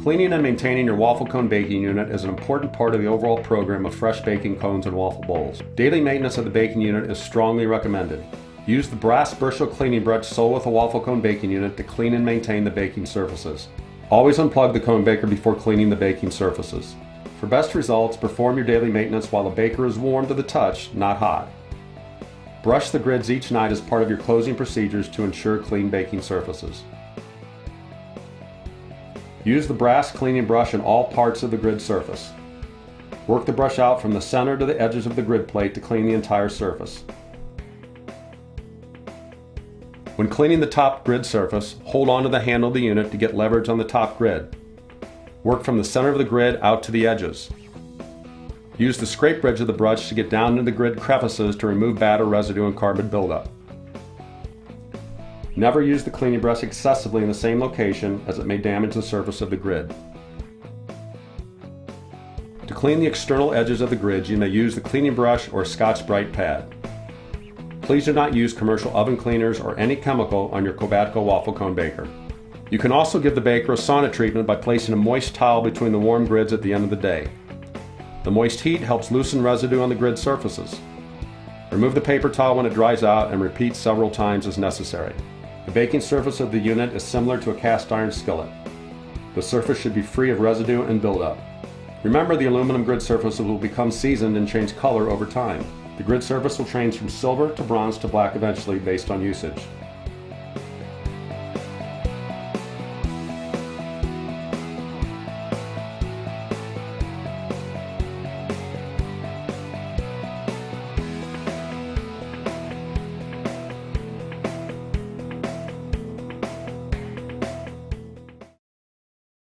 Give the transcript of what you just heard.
Cleaning and maintaining your waffle cone baking unit is an important part of the overall program of fresh baking cones and waffle bowls. Daily maintenance of the baking unit is strongly recommended. Use the brass Bristol cleaning brush sold with a waffle cone baking unit to clean and maintain the baking surfaces. Always unplug the cone baker before cleaning the baking surfaces. For best results, perform your daily maintenance while the baker is warm to the touch, not hot. Brush the grids each night as part of your closing procedures to ensure clean baking surfaces. Use the brass cleaning brush in all parts of the grid surface. Work the brush out from the center to the edges of the grid plate to clean the entire surface. When cleaning the top grid surface, hold on to the handle of the unit to get leverage on the top grid. Work from the center of the grid out to the edges. Use the scrape edge of the brush to get down into the grid crevices to remove batter, residue, and carbon buildup. Never use the cleaning brush excessively in the same location, as it may damage the surface of the grid. To clean the external edges of the grids, you may use the cleaning brush or a Scotch-Brite pad. Please do not use commercial oven cleaners or any chemical on your CoBatCo Waffle Cone Baker. You can also give the baker a sauna treatment by placing a moist towel between the warm grids at the end of the day. The moist heat helps loosen residue on the grid surfaces. Remove the paper towel when it dries out and repeat several times as necessary. The baking surface of the unit is similar to a cast iron skillet. The surface should be free of residue and buildup. Remember, the aluminum grid surfaces will become seasoned and change color over time. The grid surface will change from silver to bronze to black eventually based on usage.